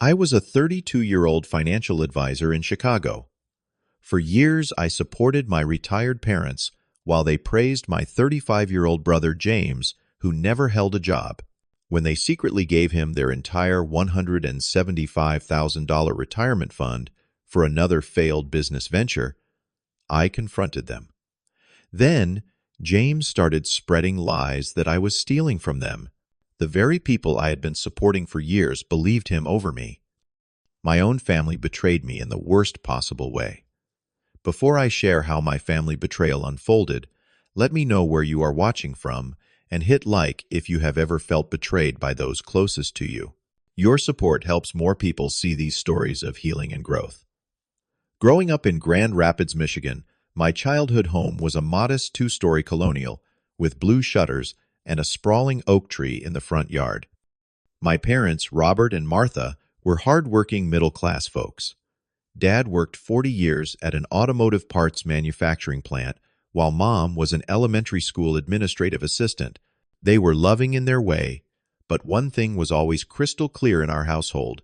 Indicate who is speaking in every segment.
Speaker 1: I was a 32-year-old financial advisor in Chicago. For years, I supported my retired parents while they praised my 35-year-old brother James, who never held a job. When they secretly gave him their entire $175,000 retirement fund for another failed business venture, I confronted them. Then, James started spreading lies that I was stealing from them. The very people I had been supporting for years believed him over me. My own family betrayed me in the worst possible way. Before I share how my family betrayal unfolded, let me know where you are watching from and hit like if you have ever felt betrayed by those closest to you. Your support helps more people see these stories of healing and growth. Growing up in Grand Rapids, Michigan, my childhood home was a modest two-story colonial with blue shutters and a sprawling oak tree in the front yard. My parents, Robert and Martha, were hard-working middle-class folks. Dad worked 40 years at an automotive parts manufacturing plant, while Mom was an elementary school administrative assistant. They were loving in their way, but one thing was always crystal clear in our household.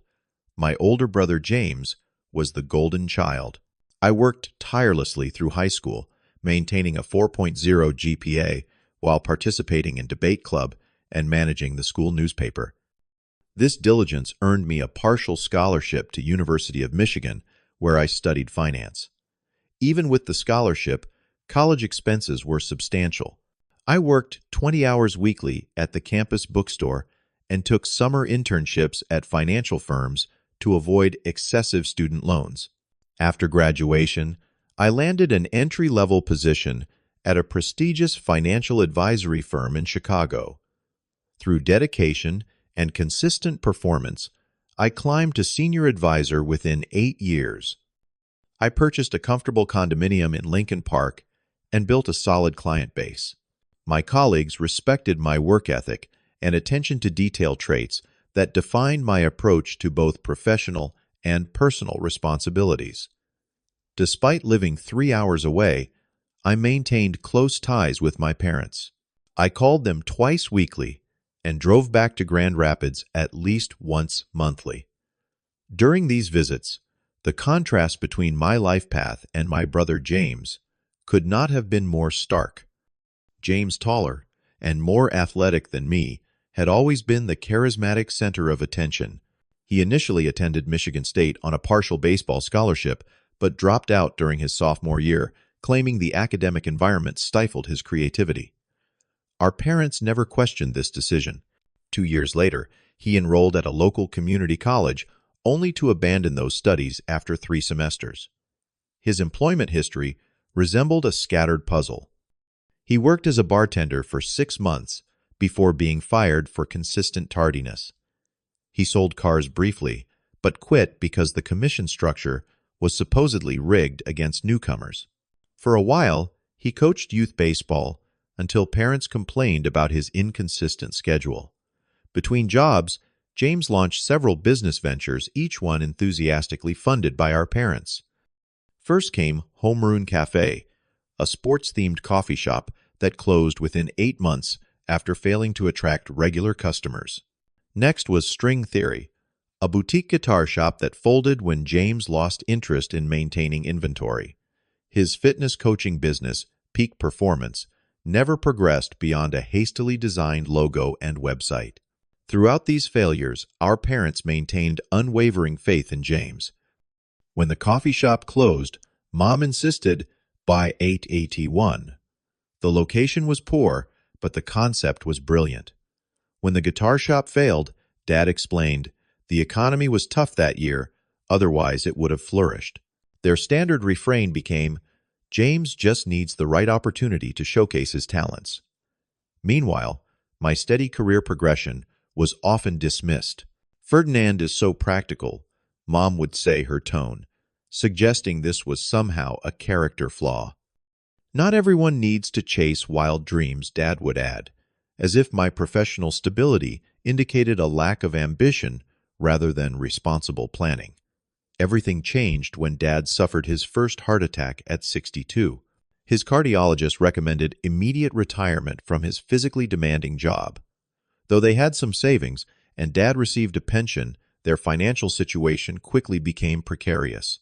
Speaker 1: My older brother James was the golden child. I worked tirelessly through high school, maintaining a 4.0 GPA while participating in debate club and managing the school newspaper. This diligence earned me a partial scholarship to University of Michigan, where I studied finance. Even with the scholarship, college expenses were substantial. I worked 20 hours weekly at the campus bookstore and took summer internships at financial firms to avoid excessive student loans. After graduation, I landed an entry-level position at a prestigious financial advisory firm in Chicago. Through dedication and consistent performance, I climbed to senior advisor within 8 years. I purchased a comfortable condominium in Lincoln Park and built a solid client base. My colleagues respected my work ethic and attention to detail traits that defined my approach to both professional and personal responsibilities. Despite living 3 hours away, I maintained close ties with my parents. I called them twice weekly and drove back to Grand Rapids at least once monthly. During these visits, the contrast between my life path and my brother James could not have been more stark. James, taller and more athletic than me, had always been the charismatic center of attention. He initially attended Michigan State on a partial baseball scholarship, but dropped out during his sophomore year, claiming the academic environment stifled his creativity. Our parents never questioned this decision. 2 years later, he enrolled at a local community college, only to abandon those studies after 3 semesters. His employment history resembled a scattered puzzle. He worked as a bartender for 6 months before being fired for consistent tardiness. He sold cars briefly, but quit because the commission structure was supposedly rigged against newcomers. For a while, he coached youth baseball until parents complained about his inconsistent schedule. Between jobs, James launched several business ventures, each one enthusiastically funded by our parents. First came Homeroon Cafe, a sports-themed coffee shop that closed within 8 months after failing to attract regular customers. Next was String Theory, a boutique guitar shop that folded when James lost interest in maintaining inventory. His fitness coaching business, Peak Performance, never progressed beyond a hastily designed logo and website. Throughout these failures, our parents maintained unwavering faith in James. When the coffee shop closed, Mom insisted, buy 881. The location was poor, but the concept was brilliant. When the guitar shop failed, Dad explained, the economy was tough that year, otherwise it would have flourished. Their standard refrain became, James just needs the right opportunity to showcase his talents. Meanwhile, my steady career progression was often dismissed. Ferdinand is so practical, Mom would say, her tone, suggesting this was somehow a character flaw. Not everyone needs to chase wild dreams, Dad would add, as if my professional stability indicated a lack of ambition rather than responsible planning. Everything changed when Dad suffered his first heart attack at 62. His cardiologist recommended immediate retirement from his physically demanding job. Though they had some savings and Dad received a pension, their financial situation quickly became precarious.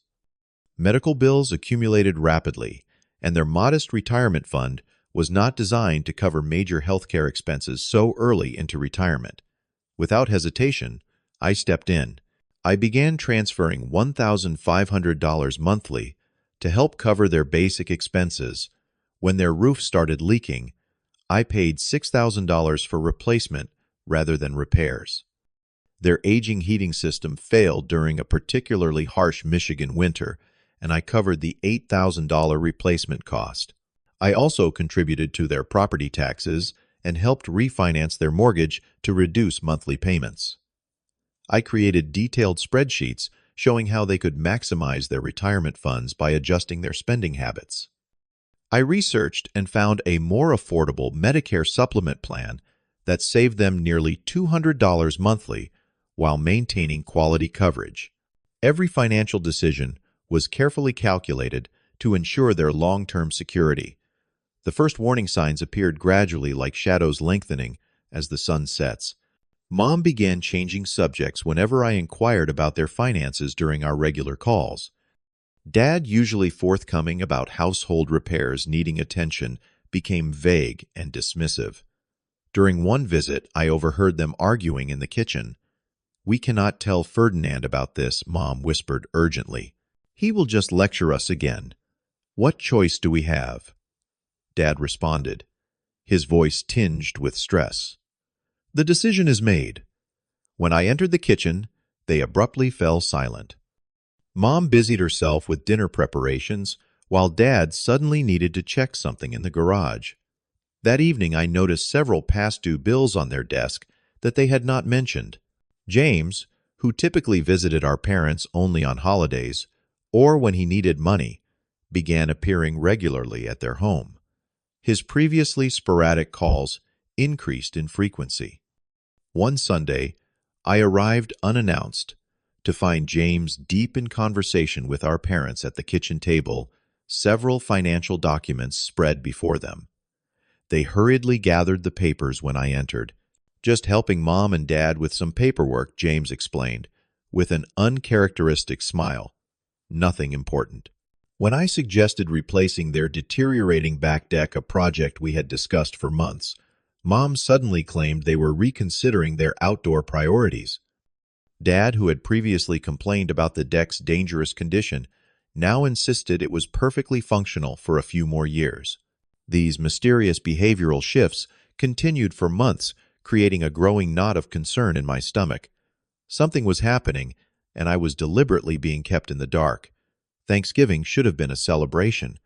Speaker 1: Medical bills accumulated rapidly, and their modest retirement fund was not designed to cover major healthcare expenses so early into retirement. Without hesitation, I stepped in. I began transferring $1,500 monthly to help cover their basic expenses. When their roof started leaking, I paid $6,000 for replacement rather than repairs. Their aging heating system failed during a particularly harsh Michigan winter, and I covered the $8,000 replacement cost. I also contributed to their property taxes and helped refinance their mortgage to reduce monthly payments. I created detailed spreadsheets showing how they could maximize their retirement funds by adjusting their spending habits. I researched and found a more affordable Medicare supplement plan that saved them nearly $200 monthly while maintaining quality coverage. Every financial decision was carefully calculated to ensure their long-term security. The first warning signs appeared gradually, like shadows lengthening as the sun sets. Mom began changing subjects whenever I inquired about their finances during our regular calls. Dad, usually forthcoming about household repairs needing attention, became vague and dismissive. During one visit, I overheard them arguing in the kitchen. "We cannot tell Ferdinand about this," Mom whispered urgently. "He will just lecture us again. What choice do we have?" Dad responded, his voice tinged with stress. "The decision is made." When I entered the kitchen, they abruptly fell silent. Mom busied herself with dinner preparations, while Dad suddenly needed to check something in the garage. That evening, I noticed several past-due bills on their desk that they had not mentioned. James, who typically visited our parents only on holidays or when he needed money, began appearing regularly at their home. His previously sporadic calls increased in frequency. One Sunday, I arrived unannounced to find James deep in conversation with our parents at the kitchen table, several financial documents spread before them. They hurriedly gathered the papers when I entered. "Just helping Mom and Dad with some paperwork," James explained, with an uncharacteristic smile. "Nothing important." When I suggested replacing their deteriorating back deck, a project we had discussed for months, Mom suddenly claimed they were reconsidering their outdoor priorities. Dad, who had previously complained about the deck's dangerous condition, now insisted it was perfectly functional for a few more years. These mysterious behavioral shifts continued for months, creating a growing knot of concern in my stomach. Something was happening, and I was deliberately being kept in the dark. Thanksgiving should have been a celebration.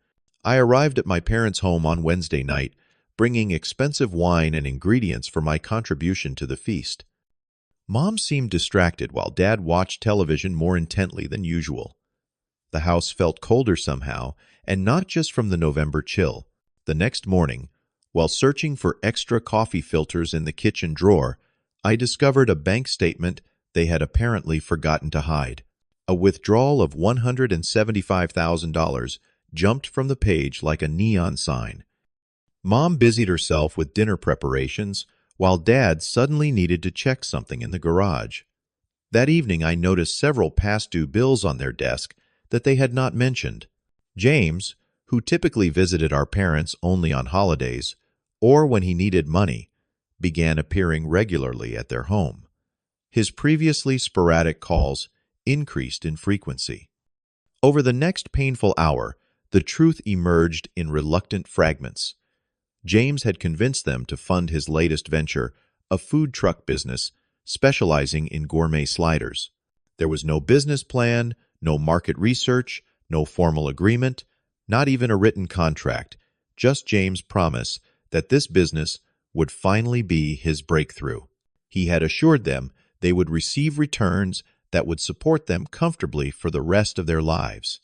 Speaker 1: I arrived at my parents' home on Wednesday night, bringing expensive wine and ingredients for my contribution to the feast. Mom seemed distracted while Dad watched television more intently than usual. The house felt colder somehow, and not just from the November chill. The next morning, while searching for extra coffee filters in the kitchen drawer, I discovered a bank statement they had apparently forgotten to hide. A withdrawal of $175,000 jumped from the page like a neon sign. Mom busied herself with dinner preparations, while Dad suddenly needed to check something in the garage. That evening, I noticed several past-due bills on their desk that they had not mentioned. James, who typically visited our parents only on holidays or when he needed money, began appearing regularly at their home. His previously sporadic calls increased in frequency. Over the next painful hour, the truth emerged in reluctant fragments. James had convinced them to fund his latest venture, a food truck business specializing in gourmet sliders. There was no business plan, no market research, no formal agreement, not even a written contract, just James' promise that this business would finally be his breakthrough. He had assured them they would receive returns that would support them comfortably for the rest of their lives.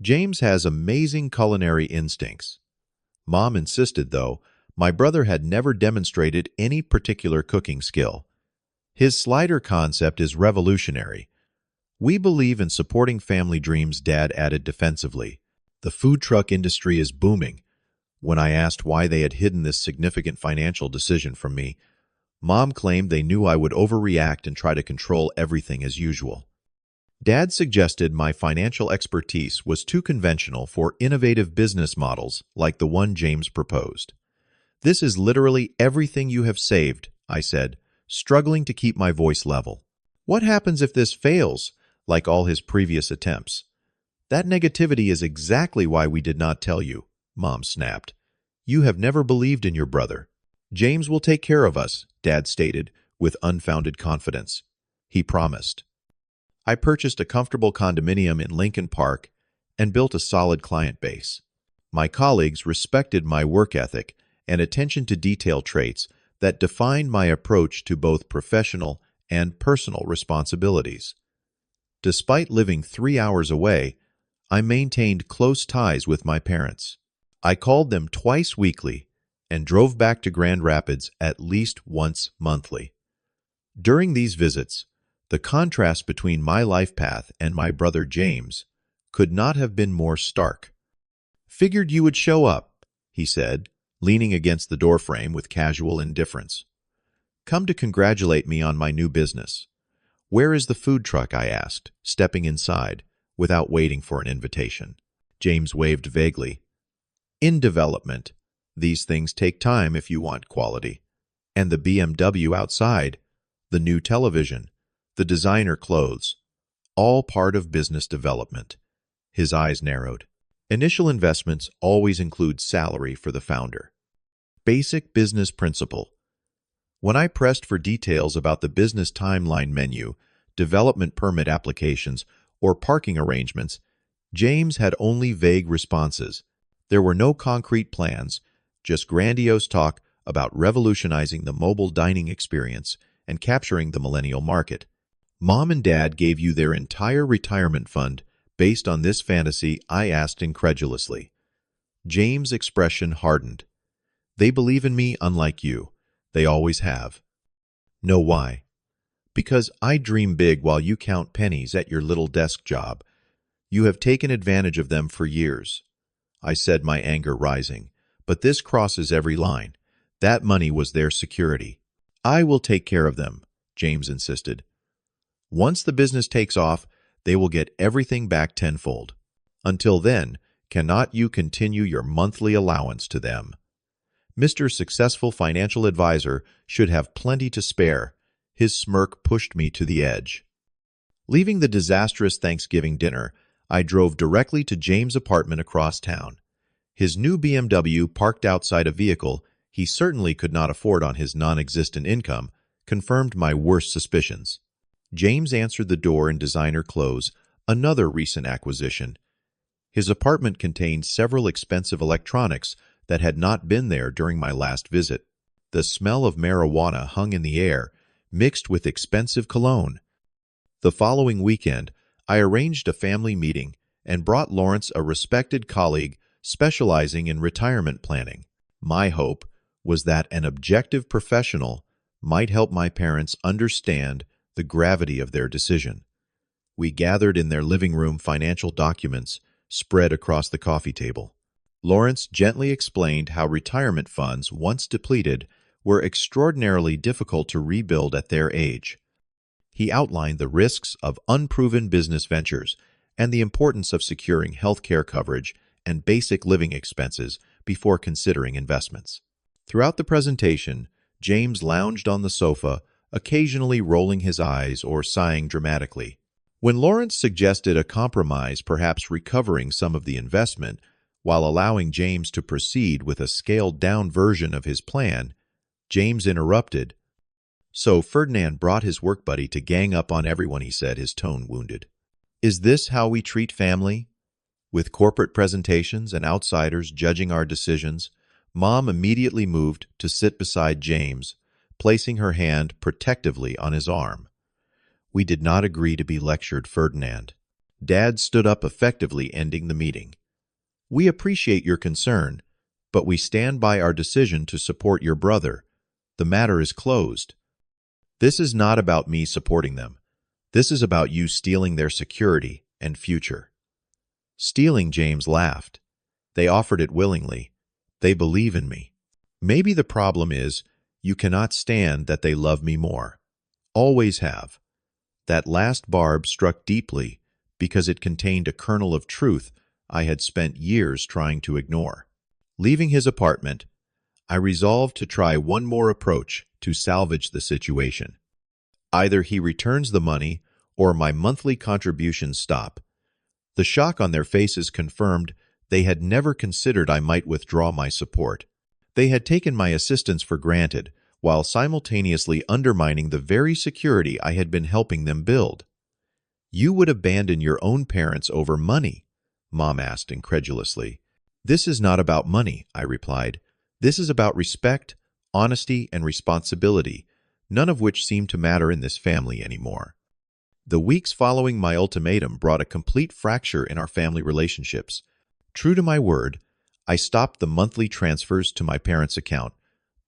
Speaker 1: James has amazing culinary instincts. Mom insisted, though, my brother had never demonstrated any particular cooking skill. His slider concept is revolutionary. "We believe in supporting family dreams," Dad added defensively. "The food truck industry is booming." When I asked why they had hidden this significant financial decision from me, Mom claimed they knew I would overreact and try to control everything as usual. Dad suggested my financial expertise was too conventional for innovative business models like the one James proposed. "This is literally everything you have saved," I said, struggling to keep my voice level. "What happens if this fails, like all his previous attempts?" "That negativity is exactly why we did not tell you," Mom snapped. "You have never believed in your brother." "James will take care of us," Dad stated, with unfounded confidence. He promised. I purchased a comfortable condominium in Lincoln Park and built a solid client base. My colleagues respected my work ethic and attention to detail traits that defined my approach to both professional and personal responsibilities. Despite living 3 hours away, I maintained close ties with my parents. I called them twice weekly and drove back to Grand Rapids at least once monthly. During these visits, the contrast between my life path and my brother James could not have been more stark. "Figured you would show up," he said, leaning against the doorframe with casual indifference. "Come to congratulate me on my new business." "Where is the food truck?" I asked, stepping inside without waiting for an invitation. James waved vaguely. "In development. These things take time if you want quality. And the BMW outside, the new television, the designer clothes, all part of business development." His eyes narrowed. "Initial investments always include salary for the founder." Basic business principle. When I pressed for details about the business timeline menu, development permit applications, or parking arrangements, James had only vague responses. There were no concrete plans, just grandiose talk about revolutionizing the mobile dining experience and capturing the millennial market. "Mom and Dad gave you their entire retirement fund based on this fantasy?" I asked incredulously. James' expression hardened. "They believe in me unlike you. They always have." "Know why?" "Because I dream big while you count pennies at your little desk job. You have taken advantage of them for years." I said, my anger rising. "But this crosses every line. That money was their security." "I will take care of them," James insisted. "Once the business takes off, they will get everything back tenfold. Until then, cannot you continue your monthly allowance to them?" Mr. Successful Financial Advisor should have plenty to spare. His smirk pushed me to the edge. Leaving the disastrous Thanksgiving dinner, I drove directly to James' apartment across town. His new BMW parked outside a vehicle he certainly could not afford on his non-existent income confirmed my worst suspicions. James answered the door in designer clothes, another recent acquisition. His apartment contained several expensive electronics that had not been there during my last visit. The smell of marijuana hung in the air, mixed with expensive cologne. The following weekend, I arranged a family meeting and brought Lawrence, a respected colleague specializing in retirement planning. My hope was that an objective professional might help my parents understand the gravity of their decision. We gathered in their living room, financial documents spread across the coffee table. Lawrence gently explained how retirement funds, once depleted, were extraordinarily difficult to rebuild at their age. He outlined the risks of unproven business ventures and the importance of securing health care coverage and basic living expenses before considering investments. Throughout the presentation, James lounged on the sofa, occasionally rolling his eyes or sighing dramatically. When Lawrence suggested a compromise, perhaps recovering some of the investment, while allowing James to proceed with a scaled-down version of his plan, James interrupted. "So Ferdinand brought his work buddy to gang up on everyone," he said, his tone wounded. "Is this how we treat family? With corporate presentations and outsiders judging our decisions?" Mom immediately moved to sit beside James, placing her hand protectively on his arm. "We did not agree to be lectured, Ferdinand." Dad stood up, effectively ending the meeting. "We appreciate your concern, but we stand by our decision to support your brother. The matter is closed." "This is not about me supporting them. This is about you stealing their security and future." "Stealing?" James laughed. "They offered it willingly. They believe in me. Maybe the problem is You cannot stand that they love me more. Always have. That last barb struck deeply because it contained a kernel of truth I had spent years trying to ignore. Leaving his apartment, I resolved to try one more approach to salvage the situation. Either he returns the money or my monthly contributions stop. The shock on their faces confirmed they had never considered I might withdraw my support. They had taken my assistance for granted, while simultaneously undermining the very security I had been helping them build. "You would abandon your own parents over money?" Mom asked incredulously. "This is not about money," I replied. "This is about respect, honesty, and responsibility, none of which seem to matter in this family anymore." The weeks following my ultimatum brought a complete fracture in our family relationships. True to my word, I stopped the monthly transfers to my parents' account,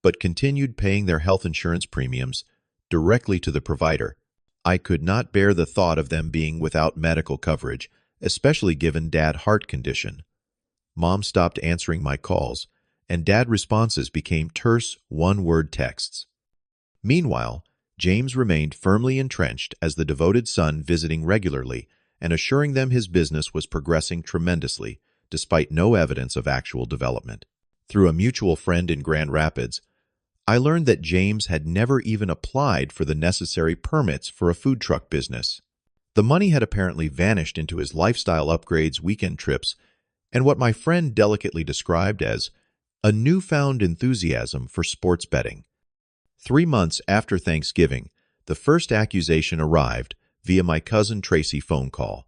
Speaker 1: but continued paying their health insurance premiums directly to the provider. I could not bear the thought of them being without medical coverage, especially given Dad's heart condition. Mom stopped answering my calls, and Dad's responses became terse, one-word texts. Meanwhile, James remained firmly entrenched as the devoted son, visiting regularly and assuring them his business was progressing tremendously, despite no evidence of actual development. Through a mutual friend in Grand Rapids, I learned that James had never even applied for the necessary permits for a food truck business. The money had apparently vanished into his lifestyle upgrades, weekend trips, and what my friend delicately described as a newfound enthusiasm for sports betting. 3 months after Thanksgiving, the first accusation arrived via my cousin Tracy's phone call.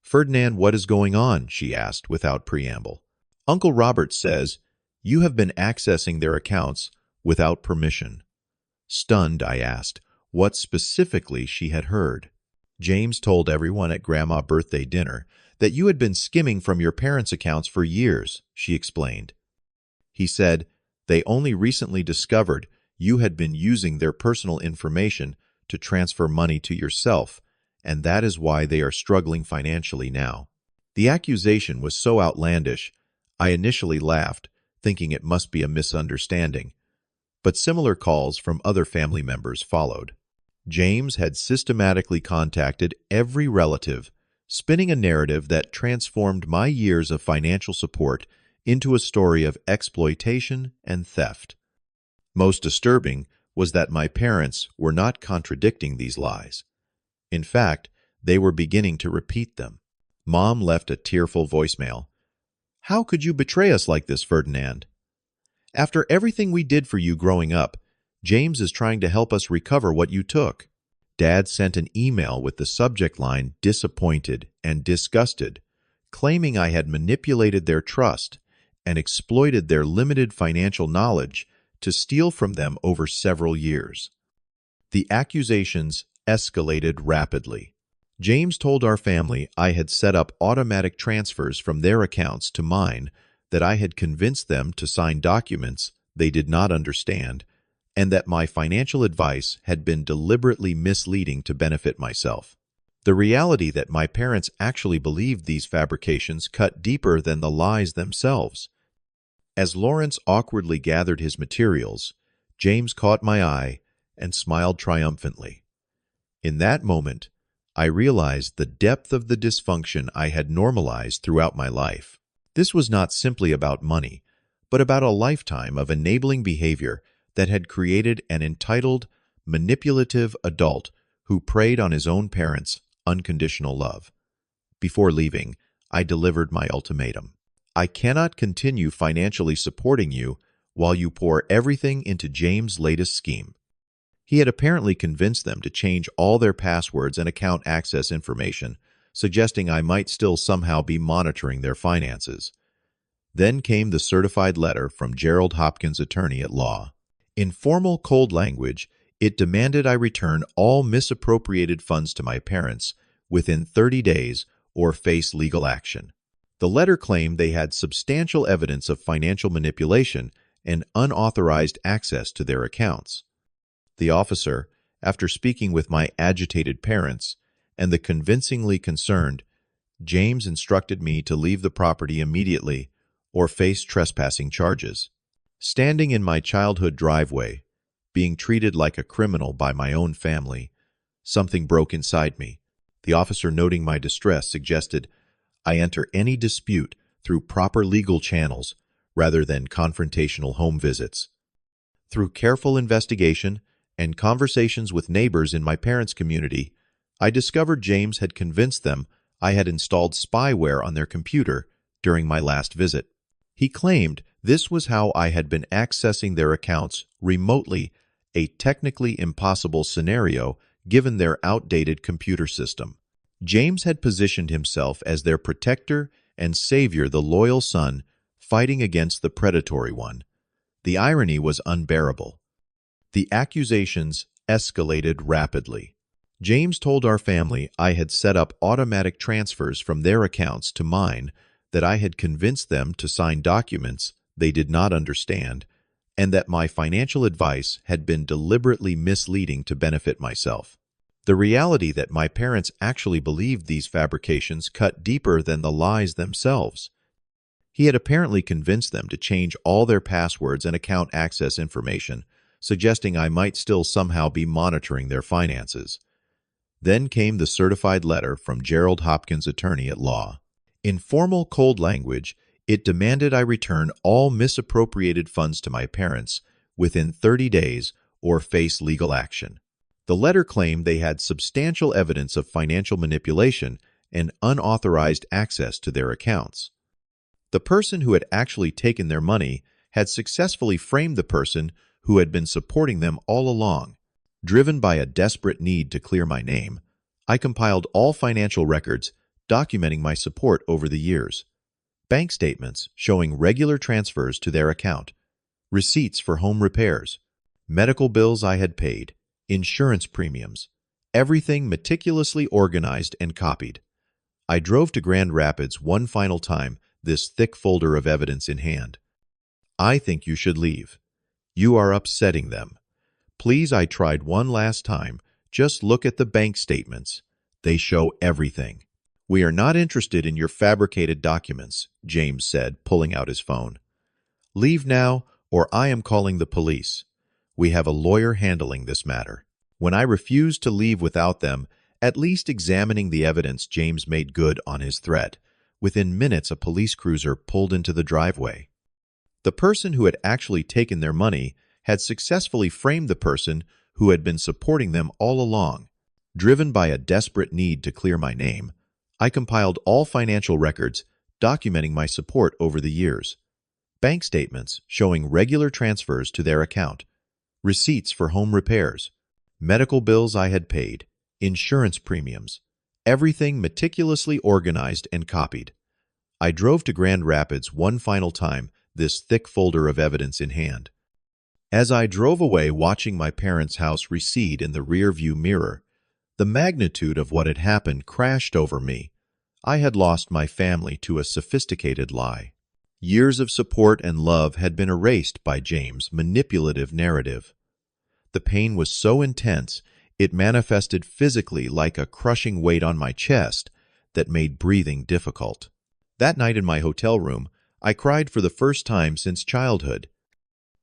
Speaker 1: "Ferdinand, what is going on?" she asked without preamble. "Uncle Robert says you have been accessing their accounts without permission." Stunned, I asked what specifically she had heard. "James told everyone at Grandma's birthday dinner that you had been skimming from your parents' accounts for years," she explained. "He said they only recently discovered you had been using their personal information to transfer money to yourself, and that is why they are struggling financially now." The accusation was so outlandish, I initially laughed, thinking it must be a misunderstanding. But similar calls from other family members followed. James had systematically contacted every relative, spinning a narrative that transformed my years of financial support into a story of exploitation and theft. Most disturbing was that my parents were not contradicting these lies. In fact, they were beginning to repeat them. Mom left a tearful voicemail. "How could you betray us like this, Ferdinand? After everything we did for you growing up, James is trying to help us recover what you took." Dad sent an email with the subject line "disappointed" and "disgusted," claiming I had manipulated their trust and exploited their limited financial knowledge to steal from them over several years. The accusations escalated rapidly. James told our family I had set up automatic transfers from their accounts to mine, that I had convinced them to sign documents they did not understand, and that my financial advice had been deliberately misleading to benefit myself. The reality that my parents actually believed these fabrications cut deeper than the lies themselves. As Lawrence awkwardly gathered his materials, James caught my eye and smiled triumphantly. In that moment, I realized the depth of the dysfunction I had normalized throughout my life. This was not simply about money, but about a lifetime of enabling behavior that had created an entitled, manipulative adult who preyed on his own parents' unconditional love. Before leaving, I delivered my ultimatum. "I cannot continue financially supporting you while you pour everything into James' latest scheme." He had apparently convinced them to change all their passwords and account access information, suggesting I might still somehow be monitoring their finances. Then came the certified letter from Gerald Hopkins' attorney at law. In formal, cold language, it demanded I return all misappropriated funds to my parents within 30 days or face legal action. The letter claimed they had substantial evidence of financial manipulation and unauthorized access to their accounts. The officer, after speaking with my agitated parents and the convincingly concerned, James instructed me to leave the property immediately or face trespassing charges. Standing in my childhood driveway, being treated like a criminal by my own family. Something broke inside me. The officer, noting my distress, suggested I enter any dispute through proper legal channels rather than confrontational home visits. Through careful investigation and conversations with neighbors in my parents' community, I discovered James had convinced them I had installed spyware on their computer during my last visit. He claimed this was how I had been accessing their accounts remotely, a technically impossible scenario given their outdated computer system. James had positioned himself as their protector and savior, the loyal son fighting against the predatory one. The irony was unbearable. The accusations escalated rapidly. James told our family I had set up automatic transfers from their accounts to mine, that I had convinced them to sign documents they did not understand, and that my financial advice had been deliberately misleading to benefit myself. The reality that my parents actually believed these fabrications cut deeper than the lies themselves. He had apparently convinced them to change all their passwords and account access information, suggesting I might still somehow be monitoring their finances. Then came the certified letter from Gerald Hopkins' attorney at law. In formal, cold language, it demanded I return all misappropriated funds to my parents within 30 days or face legal action. The letter claimed they had substantial evidence of financial manipulation and unauthorized access to their accounts. The person who had actually taken their money had successfully framed the person who had been supporting them all along. Driven by a desperate need to clear my name, I compiled all financial records documenting my support over the years. Bank statements showing regular transfers to their account, receipts for home repairs, medical bills I had paid, insurance premiums, everything meticulously organized and copied. I drove to Grand Rapids one final time, this thick folder of evidence in hand. I think you should leave. You are upsetting them. Please, I tried one last time. Just look at the bank statements. They show everything. We are not interested in your fabricated documents, James said, pulling out his phone. Leave now, or I am calling the police. We have a lawyer handling this matter. When I refused to leave without them, at least examining the evidence, James made good on his threat. Within minutes, a police cruiser pulled into the driveway. The person who had actually taken their money had successfully framed the person who had been supporting them all along. Driven by a desperate need to clear my name, I compiled all financial records documenting my support over the years. Bank statements showing regular transfers to their account, receipts for home repairs, medical bills I had paid, insurance premiums, everything meticulously organized and copied. I drove to Grand Rapids one final time, this thick folder of evidence in hand. As I drove away, watching my parents' house recede in the rear-view mirror, the magnitude of what had happened crashed over me. I had lost my family to a sophisticated lie. Years of support and love had been erased by James' manipulative narrative. The pain was so intense, it manifested physically like a crushing weight on my chest that made breathing difficult. That night in my hotel room, I cried for the first time since childhood.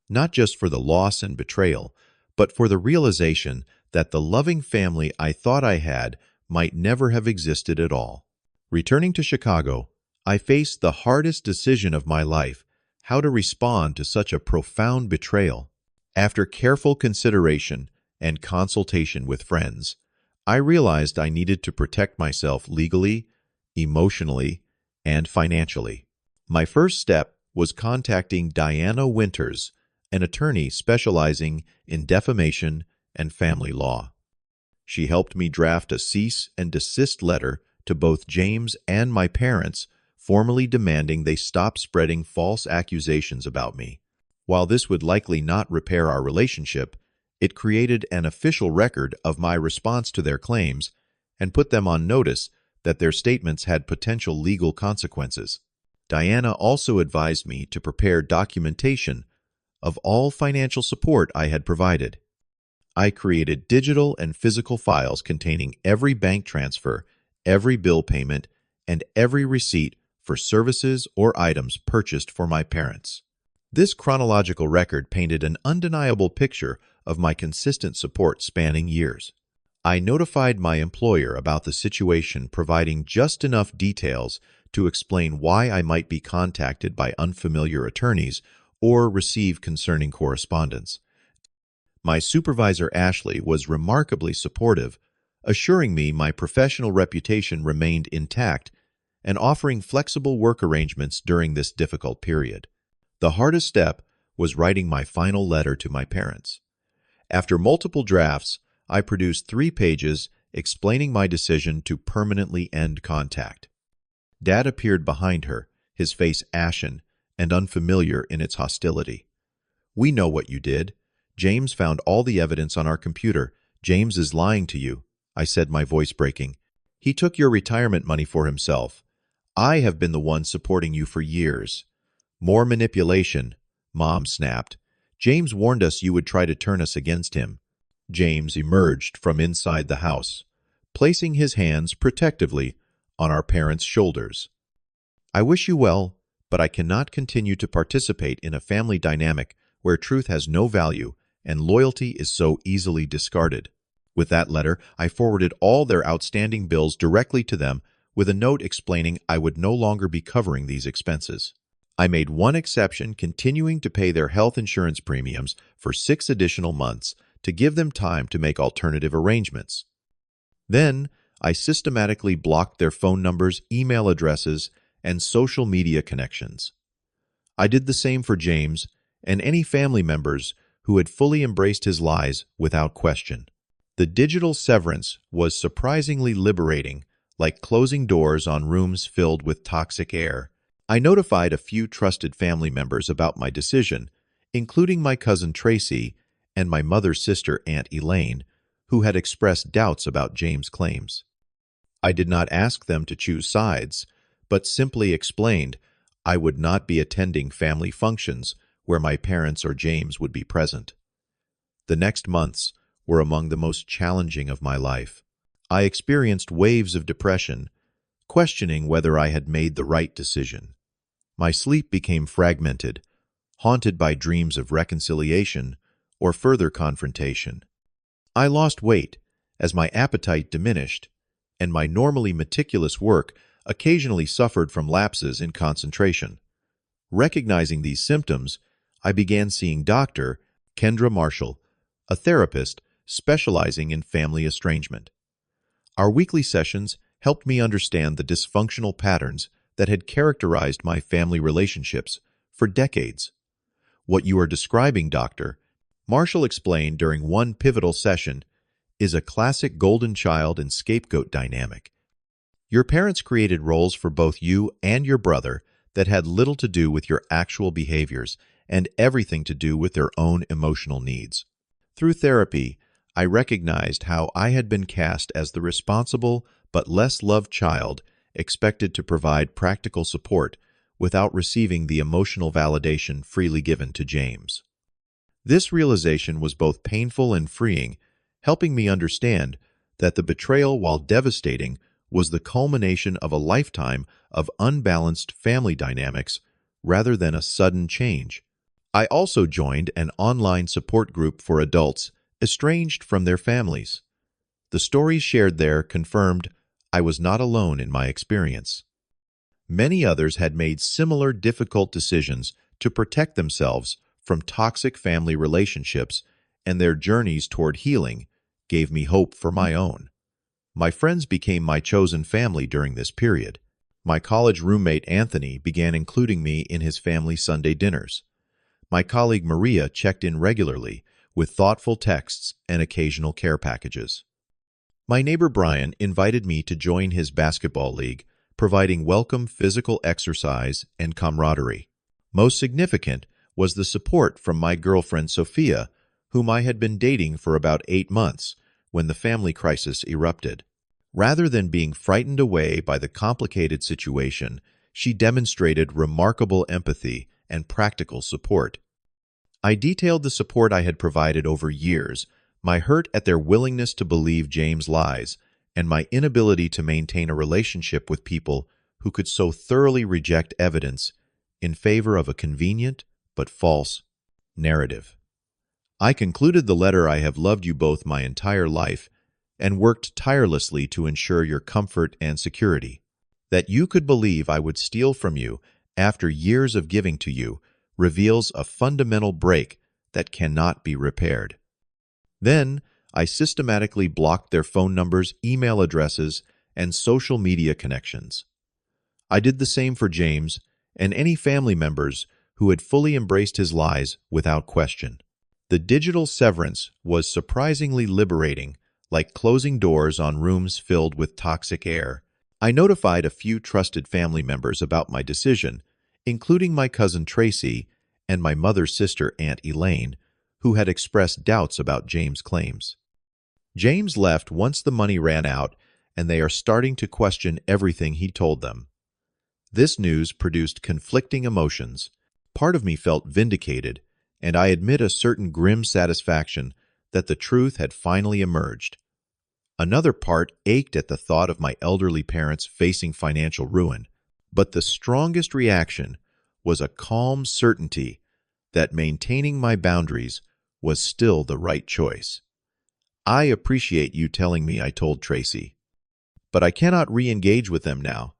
Speaker 1: Not just for the loss and betrayal, but for the realization that the loving family I thought I had might never have existed at all. Returning to Chicago, I faced the hardest decision of my life: how to respond to such a profound betrayal. After careful consideration and consultation with friends, I realized I needed to protect myself legally, emotionally, and financially. My first step was contacting Diana Winters, an attorney specializing in defamation and family law. She helped me draft a cease and desist letter to both James and my parents, formally demanding they stop spreading false accusations about me. While this would likely not repair our relationship, it created an official record of my response to their claims and put them on notice that their statements had potential legal consequences. Diana also advised me to prepare documentation of all financial support I had provided. I created digital and physical files containing every bank transfer, every bill payment, and every receipt for services or items purchased for my parents. This chronological record painted an undeniable picture of my consistent support spanning years. I notified my employer about the situation, providing just enough details to explain why I might be contacted by unfamiliar attorneys or receive concerning correspondence. My supervisor, Ashley, was remarkably supportive, assuring me my professional reputation remained intact and offering flexible work arrangements during this difficult period. The hardest step was writing my final letter to my parents. After multiple drafts, I produced 3 pages explaining my decision to permanently end contact. Dad appeared behind her, his face ashen and unfamiliar in its hostility. "We know what you did. James found all the evidence on our computer. James is lying to you," I said, my voice breaking. "He took your retirement money for himself. I have been the one supporting you for years." "More manipulation," Mom snapped. "James warned us you would try to turn us against him." James emerged from inside the house, placing his hands protectively on our parents' shoulders. "I wish you well, but I cannot continue to participate in a family dynamic where truth has no value and loyalty is so easily discarded." With that letter, I forwarded all their outstanding bills directly to them with a note explaining I would no longer be covering these expenses. I made one exception, continuing to pay their health insurance premiums for 6 additional months to give them time to make alternative arrangements. Then, I systematically blocked their phone numbers, email addresses, and social media connections. I did the same for James and any family members who had fully embraced his lies without question. The digital severance was surprisingly liberating, like closing doors on rooms filled with toxic air. I notified a few trusted family members about my decision, including my cousin Tracy and my mother's sister, Aunt Elaine, who had expressed doubts about James' claims. I did not ask them to choose sides, but simply explained I would not be attending family functions where my parents or James would be present. The next months were among the most challenging of my life. I experienced waves of depression, questioning whether I had made the right decision. My sleep became fragmented, haunted by dreams of reconciliation or further confrontation. I lost weight as my appetite diminished, and my normally meticulous work occasionally suffered from lapses in concentration. Recognizing these symptoms, I began seeing Dr. Kendra Marshall, a therapist specializing in family estrangement. Our weekly sessions helped me understand the dysfunctional patterns that had characterized my family relationships for decades. "What you are describing, Doctor," Marshall explained during one pivotal session, "is a classic golden child and scapegoat dynamic. Your parents created roles for both you and your brother that had little to do with your actual behaviors and everything to do with their own emotional needs. Through therapy, I recognized how I had been cast as the responsible but less loved child, expected to provide practical support without receiving the emotional validation freely given to James. This realization was both painful and freeing, helping me understand that the betrayal, while devastating, was the culmination of a lifetime of unbalanced family dynamics rather than a sudden change. I also joined an online support group for adults estranged from their families. The stories shared there confirmed I was not alone in my experience. Many others had made similar difficult decisions to protect themselves from toxic family relationships, and their journeys toward healing gave me hope for my own. My friends became my chosen family during this period. My college roommate Anthony began including me in his family Sunday dinners. My colleague Maria checked in regularly with thoughtful texts and occasional care packages. My neighbor Brian invited me to join his basketball league, providing welcome physical exercise and camaraderie. Most significant was the support from my girlfriend Sophia, whom I had been dating for about 8 months when the family crisis erupted. Rather than being frightened away by the complicated situation, she demonstrated remarkable empathy and practical support. I detailed the support I had provided over years, my hurt at their willingness to believe James' lies, and my inability to maintain a relationship with people who could so thoroughly reject evidence in favor of a convenient but false narrative. I concluded the letter. I have loved you both my entire life and worked tirelessly to ensure your comfort and security. That you could believe I would steal from you after years of giving to you reveals a fundamental break that cannot be repaired. Then, I systematically blocked their phone numbers, email addresses, and social media connections. I did the same for James and any family members who had fully embraced his lies without question. The digital severance was surprisingly liberating, like closing doors on rooms filled with toxic air. I notified a few trusted family members about my decision, including my cousin Tracy and my mother's sister, Aunt Elaine, who had expressed doubts about James' claims. James left once the money ran out, and they are starting to question everything he told them. This news produced conflicting emotions. Part of me felt vindicated, and I admit a certain grim satisfaction that the truth had finally emerged. Another part ached at the thought of my elderly parents facing financial ruin, but the strongest reaction was a calm certainty that maintaining my boundaries was still the right choice. I appreciate you telling me, I told Tracy, but I cannot re-engage with them now.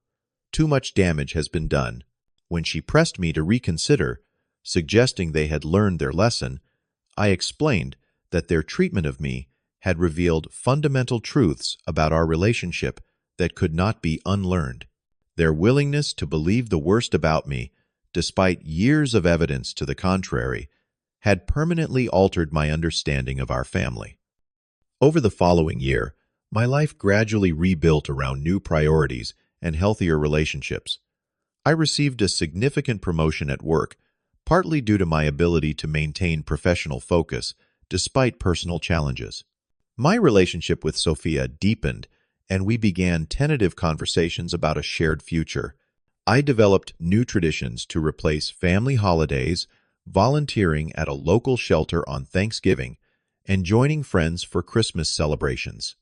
Speaker 1: Too much damage has been done. When she pressed me to reconsider, suggesting they had learned their lesson, I explained that their treatment of me had revealed fundamental truths about our relationship that could not be unlearned. Their willingness to believe the worst about me, despite years of evidence to the contrary, had permanently altered my understanding of our family. Over the following year, my life gradually rebuilt around new priorities and healthier relationships. I received a significant promotion at work, partly due to my ability to maintain professional focus despite personal challenges. My relationship with Sophia deepened, and we began tentative conversations about a shared future. I developed new traditions to replace family holidays, volunteering at a local shelter on Thanksgiving, and joining friends for Christmas celebrations.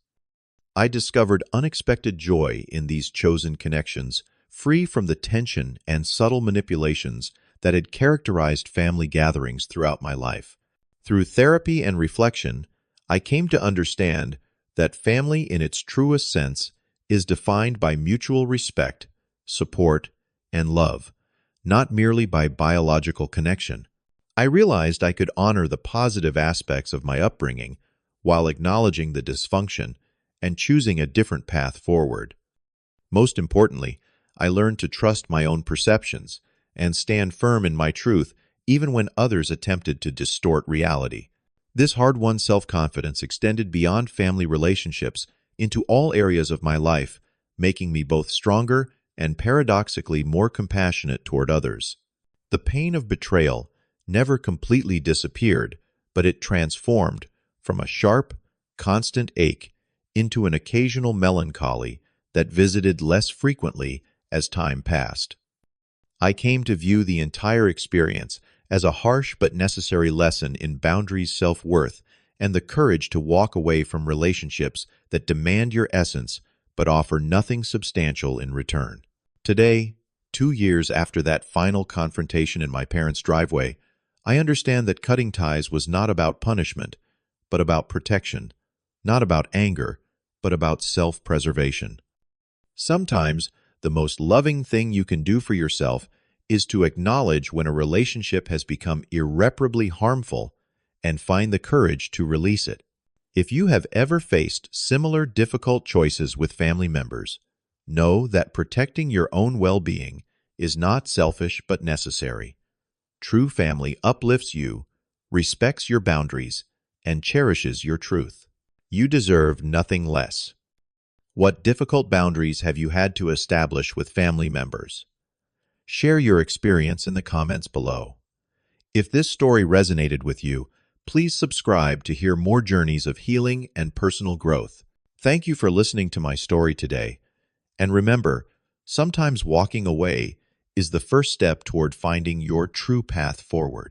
Speaker 1: I discovered unexpected joy in these chosen connections, free from the tension and subtle manipulations that had characterized family gatherings throughout my life. Through therapy and reflection, I came to understand that family in its truest sense is defined by mutual respect, support, and love, not merely by biological connection. I realized I could honor the positive aspects of my upbringing while acknowledging the dysfunction and choosing a different path forward. Most importantly, I learned to trust my own perceptions and stand firm in my truth even when others attempted to distort reality. This hard-won self-confidence extended beyond family relationships into all areas of my life, making me both stronger and paradoxically more compassionate toward others. The pain of betrayal never completely disappeared, but it transformed from a sharp, constant ache into an occasional melancholy that visited less frequently as time passed. I came to view the entire experience as a harsh but necessary lesson in boundaries, self-worth, and the courage to walk away from relationships that demand your essence but offer nothing substantial in return. Today, 2 years after that final confrontation in my parents' driveway, I understand that cutting ties was not about punishment, but about protection, not about anger, but about self-preservation. Sometimes, the most loving thing you can do for yourself is to acknowledge when a relationship has become irreparably harmful and find the courage to release it. If you have ever faced similar difficult choices with family members, know that protecting your own well-being is not selfish but necessary. True family uplifts you, respects your boundaries, and cherishes your truth. You deserve nothing less. What difficult boundaries have you had to establish with family members? Share your experience in the comments below. If this story resonated with you, please subscribe to hear more journeys of healing and personal growth. Thank you for listening to my story today. And remember, sometimes walking away is the first step toward finding your true path forward.